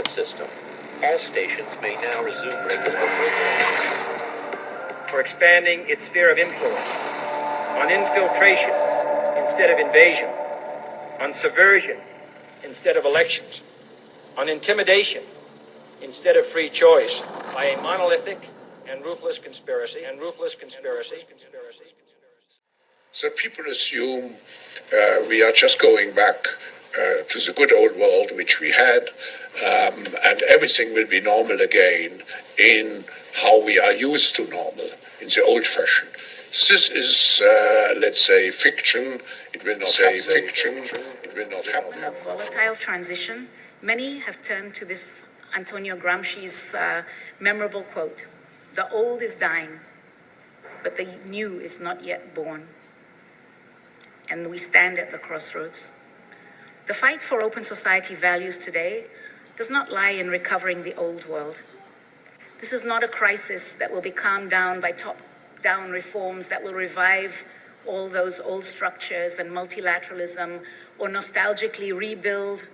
alert system. All stations may now resume regular programming. For expanding its sphere of influence on infiltration instead of invasion, on subversion instead of elections, on intimidation instead of free choice, by a monolithic and ruthless conspiracy. So people assume we are just going back to the good old world which we had, and everything will be normal again in how we are used to normal, in the old fashion. This is, let's say, fiction. It will not happen. In a volatile transition, many have turned to this Antonio Gramsci's memorable quote, "The old is dying, but the new is not yet born." And we stand at the crossroads. The fight for open society values today does not lie in recovering the old world. This is not a crisis that will be calmed down by top-down reforms that will revive all those old structures and multilateralism or nostalgically rebuild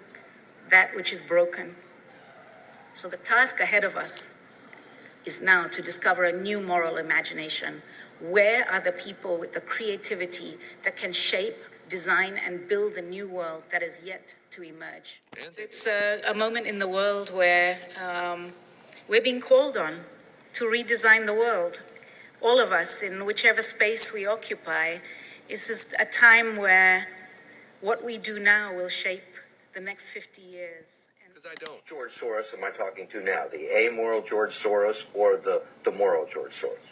that which is broken. So the task ahead of us is now to discover a new moral imagination. Where are the people with the creativity that can shape, design, and build a new world that is yet to emerge? It's a moment in the world where we're being called on to redesign the world. All of us, in whichever space we occupy, is a time where what we do now will shape the next 50 years. Because I don't. George Soros am I talking to now? The amoral George Soros or the moral George Soros?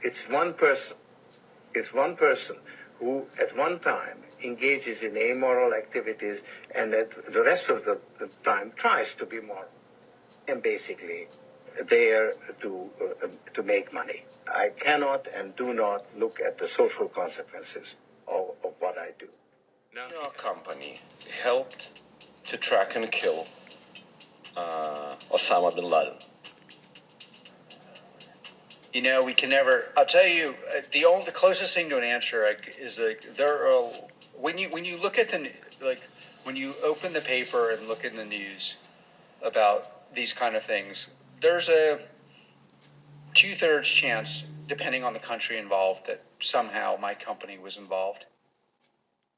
It's one person. It's one person who at one time engages in amoral activities and at the rest of the time tries to be moral and basically there to make money. I cannot and do not look at the social consequences of what I do. Now, your company helped to track and kill Osama bin Laden. You know, we can never. I'll tell you, the closest thing to an answer is there are when you look at when you open the paper and look in the news about these kind of things, there's a 2/3 chance, depending on the country involved, that somehow my company was involved.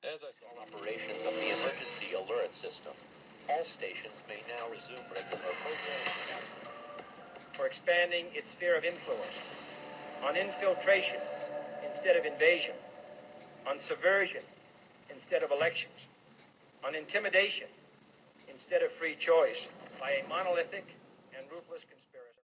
As I saw operations of the emergency alert system, all stations may now resume regular programming. For expanding its sphere of influence on infiltration instead of invasion, on subversion instead of elections, on intimidation instead of free choice, by a monolithic and ruthless conspiracy.